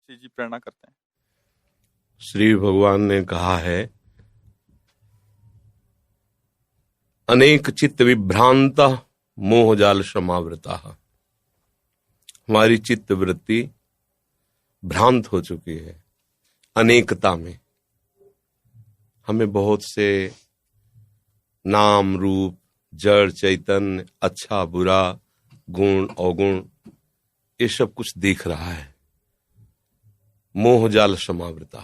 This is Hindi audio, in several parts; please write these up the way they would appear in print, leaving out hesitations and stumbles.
जी प्रेरणा करते हैं। श्री भगवान ने कहा है, अनेक चित्त विभ्रांता मोहजाल समावृता। हमारी चित्त वृत्ति भ्रांत हो चुकी है अनेकता में। हमें बहुत से नाम रूप, जड़ चैतन्य, अच्छा बुरा, गुण अवगुण, ये सब कुछ दिख रहा है। मोहजाल समावृता,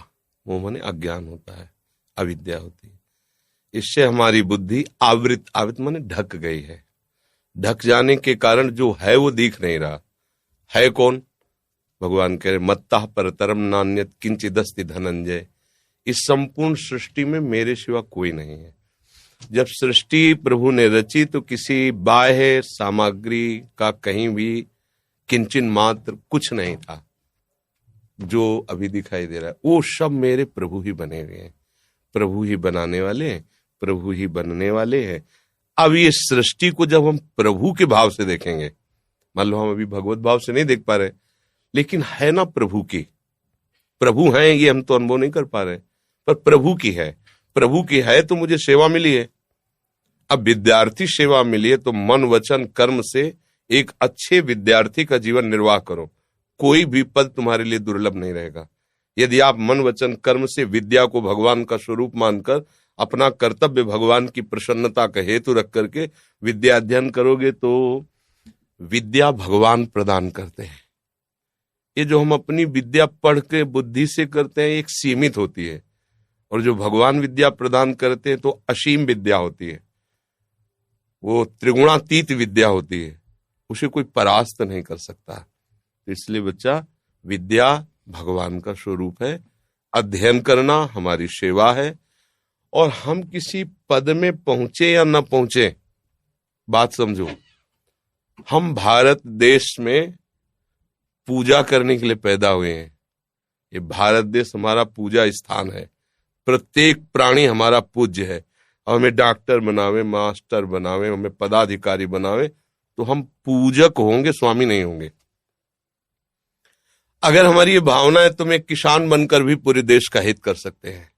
मोह माने अज्ञान होता है, अविद्या होती है। इससे हमारी बुद्धि आवृत, आवृत माने ढक गई है। ढक जाने के कारण जो है वो दिख नहीं रहा है। कौन? भगवान कह रहे, मत्तः परतरम नान्यत किंचिदस्ति धनंजय। इस संपूर्ण सृष्टि में मेरे सिवा कोई नहीं है। जब सृष्टि प्रभु ने रची तो किसी बाह्य सामग्री का कहीं भी किंचन मात्र कुछ नहीं था। जो अभी दिखाई दे रहा है वो सब मेरे प्रभु ही बने हुए हैं, प्रभु ही बनाने वाले हैं, प्रभु ही बनने वाले हैं। अब ये सृष्टि को जब हम प्रभु के भाव से देखेंगे, मान लो हम अभी भगवत भाव से नहीं देख पा रहे, लेकिन है ना प्रभु की, प्रभु हैं ये हम तो अनुभव नहीं कर पा रहे, पर प्रभु की है। प्रभु की है तो मुझे सेवा मिली है। अब विद्यार्थी सेवा मिली है तो मन वचन कर्म से एक अच्छे विद्यार्थी का जीवन निर्वाह करो। कोई भी पद तुम्हारे लिए दुर्लभ नहीं रहेगा। यदि आप मन वचन कर्म से विद्या को भगवान का स्वरूप मानकर अपना कर्तव्य भगवान की प्रसन्नता का हेतु रख करके विद्या अध्ययन करोगे तो विद्या भगवान प्रदान करते हैं। ये जो हम अपनी विद्या पढ़ के बुद्धि से करते हैं एक सीमित होती है, और जो भगवान विद्या प्रदान करते हैं तो असीम विद्या होती है, वो त्रिगुणातीत विद्या होती है, उसे कोई परास्त नहीं कर सकता। इसलिए बच्चा, विद्या भगवान का स्वरूप है, अध्ययन करना हमारी सेवा है। और हम किसी पद में पहुंचे या न पहुंचे, बात समझो, हम भारत देश में पूजा करने के लिए पैदा हुए हैं। ये भारत देश हमारा पूजा स्थान है। प्रत्येक प्राणी हमारा पूज्य है। और हमें डॉक्टर बनावे, मास्टर बनावे, हमें पदाधिकारी बनावे तो हम पूजक होंगे, स्वामी नहीं होंगे। अगर हमारी ये भावना है तो हम एक किसान बनकर भी पूरे देश का हित कर सकते हैं।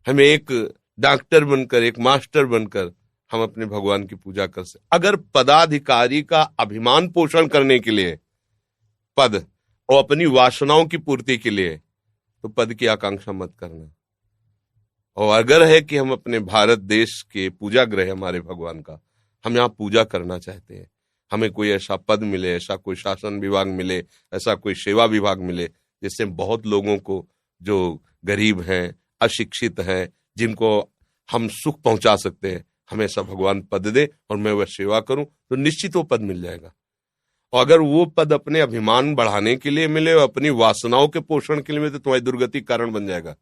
हमें एक डॉक्टर बनकर, एक मास्टर बनकर हम अपने भगवान की पूजा कर सकते। अगर पदाधिकारी का अभिमान पोषण करने के लिए पद और अपनी वासनाओं की पूर्ति के लिए, तो पद की आकांक्षा मत करना। और अगर है कि हम अपने भारत देश के पूजा गृह हमारे भगवान का, हम यहाँ पूजा करना चाहते हैं, हमें कोई ऐसा पद मिले, ऐसा कोई शासन विभाग मिले, ऐसा कोई सेवा विभाग मिले जिससे बहुत लोगों को, जो गरीब हैं, अशिक्षित हैं, जिनको हम सुख पहुंचा सकते हैं, हमें ऐसा भगवान पद दे और मैं वह सेवा करूं, तो निश्चित वो पद मिल जाएगा। और अगर वो पद अपने अभिमान बढ़ाने के लिए मिले और अपनी वासनाओं के पोषण के लिए मिले तो तुम्हारी दुर्गति कारण बन जाएगा।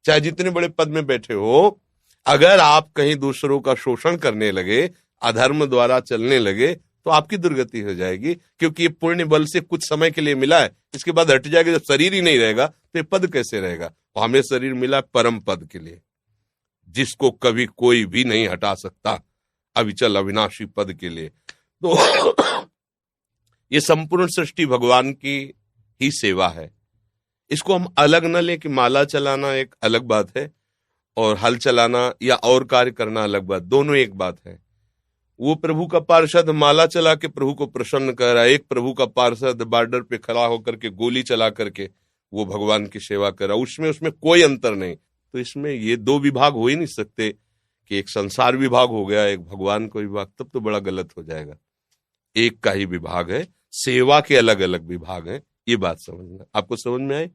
चाहे जितने बड़े पद में बैठे हो, अगर आप कहीं दूसरों का शोषण करने लगे, अधर्म द्वारा चलने लगे, तो आपकी दुर्गति हो जाएगी। क्योंकि ये पुण्य बल से कुछ समय के लिए मिला है, इसके बाद हट जाएगा। जब शरीर ही नहीं रहेगा तो ये पद कैसे रहेगा? और हमें शरीर मिला परम पद के लिए, जिसको कभी कोई भी नहीं हटा सकता, अविचल अविनाशी पद के लिए। तो ये संपूर्ण सृष्टि भगवान की ही सेवा है। इसको हम अलग न ले कि माला चलाना एक अलग बात है और हल चलाना या और कार्य करना अलग बात, दोनों एक बात है। वो प्रभु का पार्षद माला चला के प्रभु को प्रसन्न कर रहा है, एक प्रभु का पार्षद बॉर्डर पे खड़ा होकर के गोली चला करके वो भगवान की सेवा कर रहा है। उसमें कोई अंतर नहीं। तो इसमें ये दो विभाग हो ही नहीं सकते कि एक संसार विभाग हो गया, एक भगवान का विभाग, तब तो बड़ा गलत हो जाएगा। एक का ही विभाग है, सेवा के अलग अलग विभाग हैं। ये बात समझना। आपको समझ में आई?